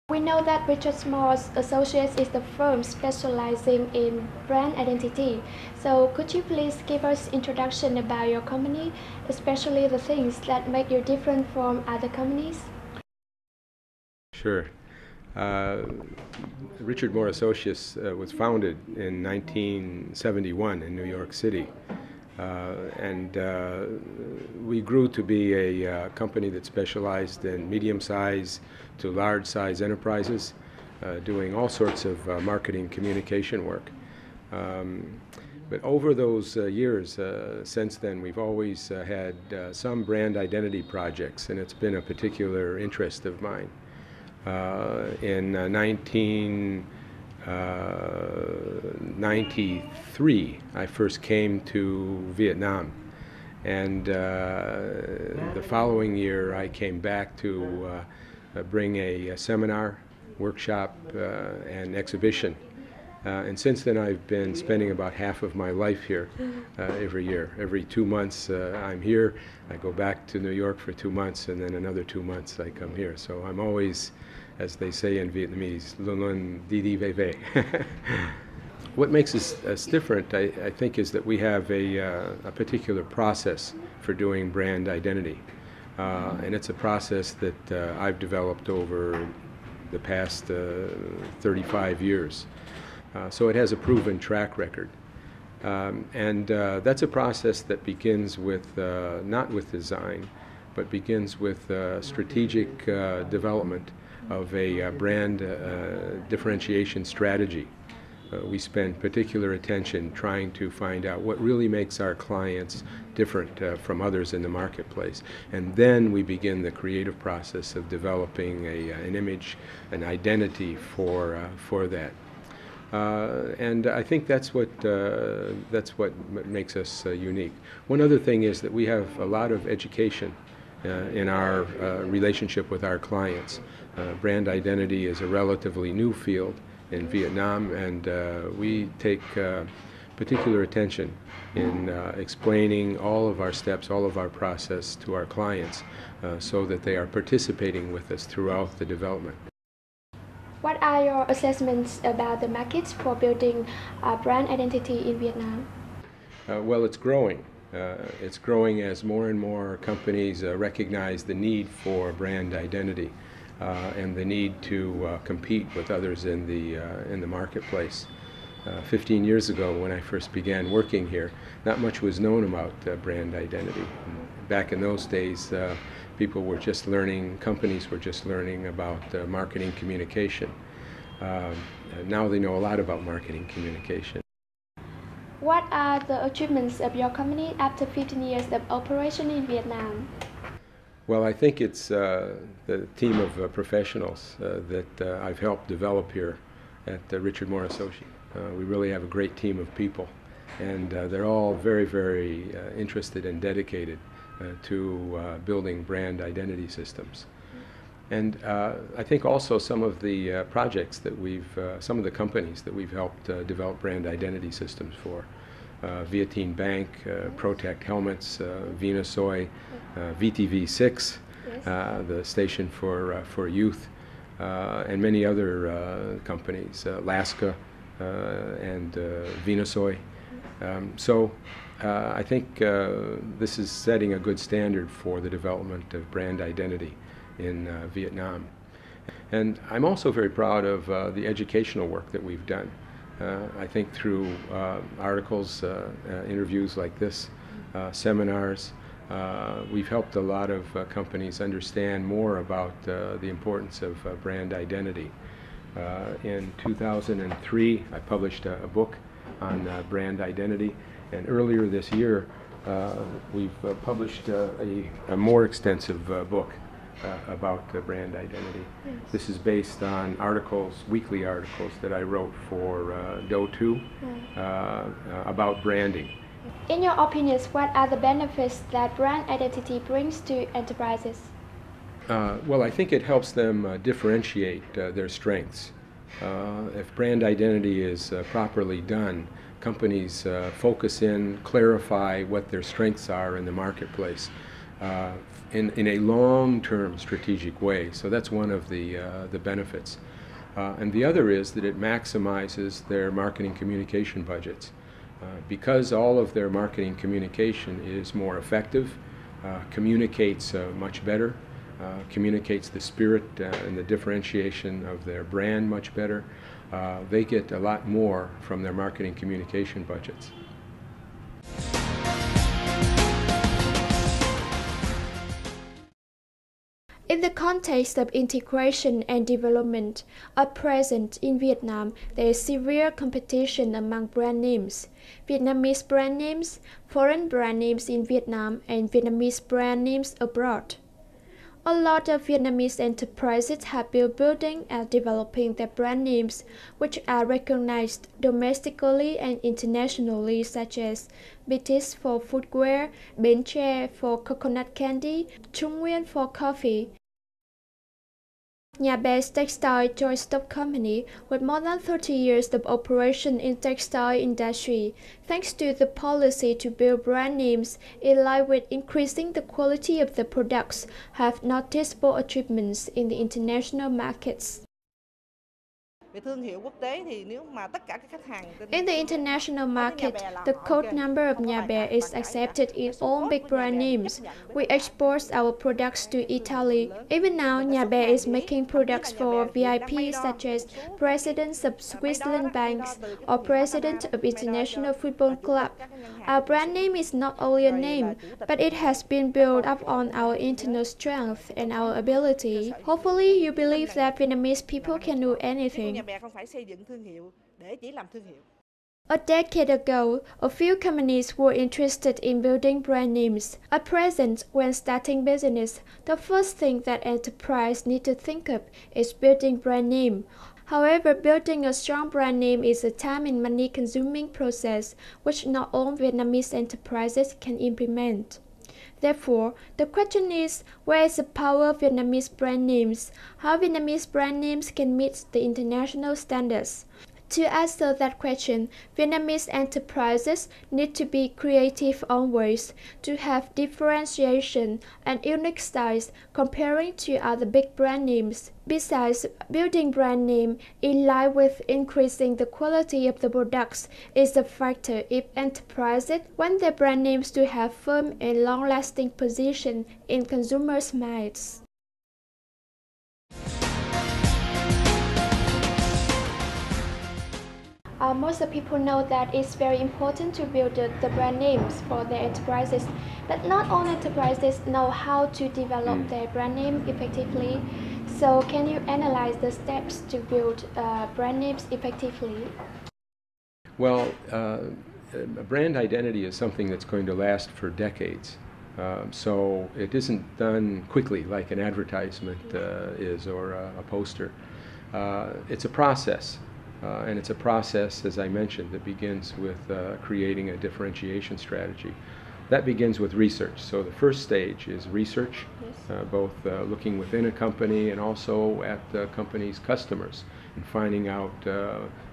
We know that Richard Morris Associates is the firm specializing in brand identity. So could you please give us introduction about your company, especially the things that make you different from other companies? Sure. Richard Moore Associates was founded in 1971 in New York City. And we grew to be a company that specialized in medium-sized to large-size enterprises, doing all sorts of marketing communication work. But over those years since then, we've always had some brand identity projects, and it's been a particular interest of mine. In 1993, I first came to Vietnam, and the following year I came back to bring a seminar, workshop, and exhibition. And since then I've been spending about half of my life here every year. Every 2 months I'm here, I go back to New York for 2 months, and then another 2 months I come here. So I'm always, as they say in Vietnamese, luôn luôn đi đi về về. What makes us different, I think, is that we have a particular process for doing brand identity. And it's a process that I've developed over the past 35 years. So it has a proven track record. And that's a process that begins with, not with design, but begins with strategic development of a brand differentiation strategy. We spend particular attention trying to find out what really makes our clients different from others in the marketplace. And then we begin the creative process of developing an image, an identity for that. And I think that's what makes us unique. One other thing is that we have a lot of education in our relationship with our clients. Brand identity is a relatively new field in Vietnam, and we take particular attention in explaining all of our steps, all of our process to our clients so that they are participating with us throughout the development. What are your assessments about the markets for building brand identity in Vietnam? Well, it's growing. It's growing as more and more companies recognize the need for brand identity and the need to compete with others in the marketplace. 15 years ago, when I first began working here, not much was known about brand identity. Back in those days, people were just learning, companies were just learning about marketing communication. Now they know a lot about marketing communication. What are the achievements of your company after 15 years of operation in Vietnam? Well, I think it's the team of professionals that I've helped develop here at Richard Moore Associates. We really have a great team of people, and they're all very, very interested and dedicated to building brand identity systems. And I think also some of the projects that some of the companies that we've helped develop brand identity systems for. Vietnam Bank, Protect Helmets, Venusoy, VTV6, the station for youth, and many other companies, Alaska and Venusoy. So I think this is setting a good standard for the development of brand identity in Vietnam. And I'm also very proud of the educational work that we've done. I think through articles, interviews like this, seminars, we've helped a lot of companies understand more about the importance of brand identity. In 2003, I published a book on brand identity, and earlier this year we've published a more extensive book about brand identity. Yes. This is based on articles, weekly articles that I wrote for Do2 about branding. In your opinions, what are the benefits that brand identity brings to enterprises? Well, I think it helps them differentiate their strengths. If brand identity is properly done, companies focus in, clarify what their strengths are in the marketplace, in a long-term strategic way. So that's one of the benefits. And the other is that it maximizes their marketing communication budgets. Because all of their marketing communication is more effective, communicates much better, communicates the spirit and the differentiation of their brand much better, they get a lot more from their marketing communication budgets. In the context of integration and development, at present in Vietnam, there is severe competition among brand names. Vietnamese brand names, foreign brand names in Vietnam, and Vietnamese brand names abroad. A lot of Vietnamese enterprises have been building and developing their brand names, which are recognized domestically and internationally, such as Betis for footwear, Bến Tre for coconut candy, Trung Nguyên for coffee. Nhà Bè's Textile joint stock company, with more than 30 years of operation in textile industry, thanks to the policy to build brand names in line with increasing the quality of the products, have noticeable achievements in the international markets. In the international market, the code number of Nhà Bè is accepted in all big brand names. We export our products to Italy. Even now, Nhà Bè is making products for VIPs such as presidents of Switzerland banks or president of International Football Club. Our brand name is not only a name, but it has been built up on our internal strength and our ability. Hopefully, you believe that Vietnamese people can do anything. A decade ago, a few companies were interested in building brand names. At present, when starting business, the first thing that enterprise need to think of is building brand name. However, building a strong brand name is a time and money consuming process which not all Vietnamese enterprises can implement. Therefore, the question is, where is the power of Vietnamese brand names? How Vietnamese brand names can meet the international standards? To answer that question, Vietnamese enterprises need to be creative always, to have differentiation and unique styles comparing to other big brand names. Besides, building brand name in line with increasing the quality of the products is a factor if enterprises want their brand names to have firm and long-lasting position in consumers' minds. Most of people know that it's very important to build the brand names for their enterprises, but not all enterprises know how to develop their brand name effectively. So can you analyze the steps to build brand names effectively? Well, a brand identity is something that's going to last for decades. So it isn't done quickly like an advertisement is or a poster. It's a process. And it's a process, as I mentioned, that begins with creating a differentiation strategy. That begins with research. So the first stage is research, both looking within a company and also at the company's customers and finding out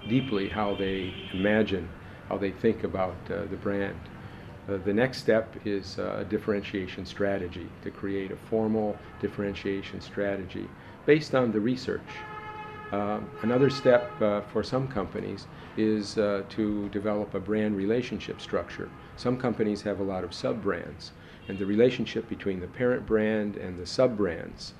deeply how they imagine, how they think about the brand. The next step is a differentiation strategy, to create a formal differentiation strategy based on the research. Another step for some companies is to develop a brand relationship structure. Some companies have a lot of sub-brands, and the relationship between the parent brand and the sub-brands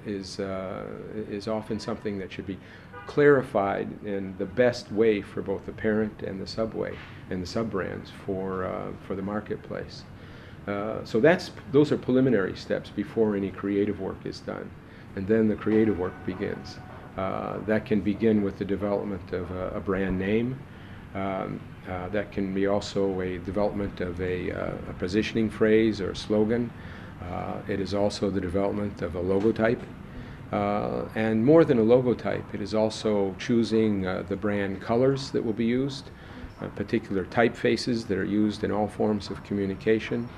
is often something that should be clarified in the best way for both the parent and the sub-brands for the marketplace. So those are preliminary steps before any creative work is done, and then the creative work begins. That can begin with the development of a brand name. That can be also a development of a positioning phrase or slogan. It is also the development of a logotype. And more than a logotype, it is also choosing the brand colors that will be used, particular typefaces that are used in all forms of communication,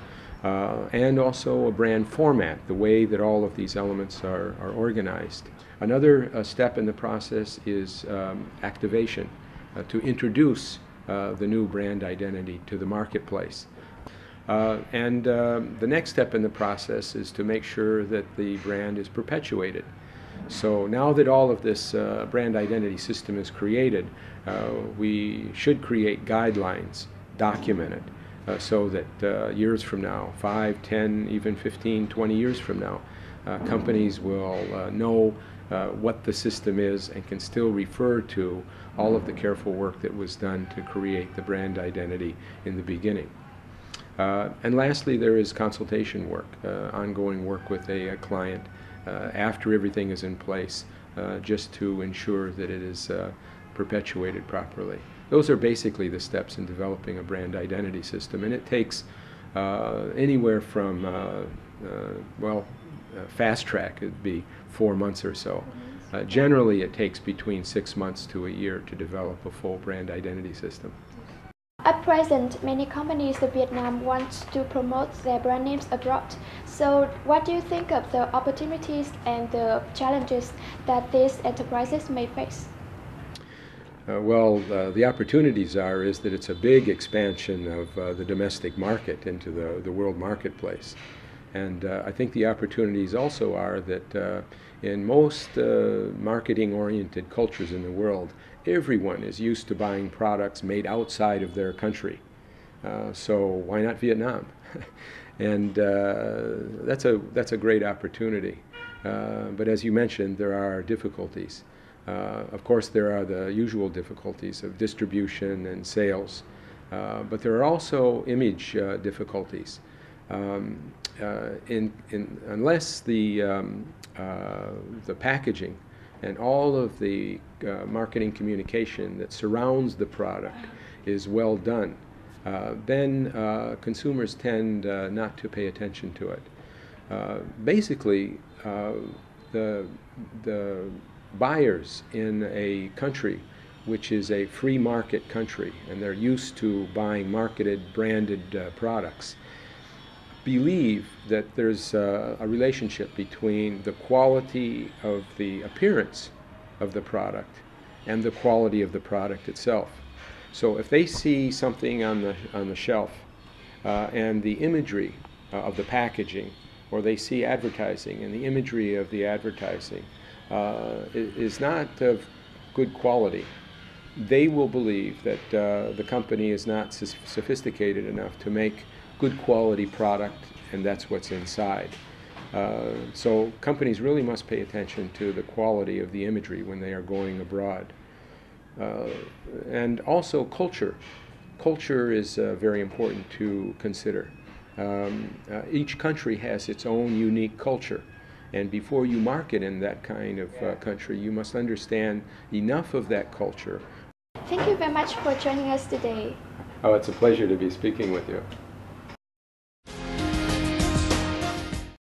and also a brand format, the way that all of these elements are organized. Another step in the process is activation, to introduce the new brand identity to the marketplace. The next step in the process is to make sure that the brand is perpetuated. So now that all of this brand identity system is created, we should create guidelines, document it, so that years from now, 5, 10, even 15, 20 years from now, companies will know what the system is and can still refer to all of the careful work that was done to create the brand identity in the beginning. And lastly, there is consultation work, ongoing work with a client after everything is in place, just to ensure that it is perpetuated properly. Those are basically the steps in developing a brand identity system, and it takes anywhere from, fast track, it'd be 4 months or so. Generally, it takes between 6 months to a year to develop a full brand identity system. At present, many companies in Vietnam want to promote their brand names abroad. So, what do you think of the opportunities and the challenges that these enterprises may face? The opportunities is that it's a big expansion of the domestic market into the world marketplace. And I think the opportunities also are that in most marketing-oriented cultures in the world, everyone is used to buying products made outside of their country. So why not Vietnam? And that's a great opportunity. But as you mentioned, there are difficulties. Of course, there are the usual difficulties of distribution and sales, but there are also image difficulties. Unless the packaging and all of the marketing communication that surrounds the product is well done, then consumers tend not to pay attention to it. Basically, the buyers in a country which is a free market country, and they're used to buying marketed, branded products, believe that there's a relationship between the quality of the appearance of the product and the quality of the product itself. So if they see something on the shelf and the imagery of the packaging, or they see advertising and the imagery of the advertising is not of good quality, they will believe that the company is not sophisticated enough to make good quality product, and that's what's inside. So companies really must pay attention to the quality of the imagery when they are going abroad. And also culture. Culture is very important to consider. Each country has its own unique culture, and before you market in that kind of country, you must understand enough of that culture. Thank you very much for joining us today. Oh, it's a pleasure to be speaking with you.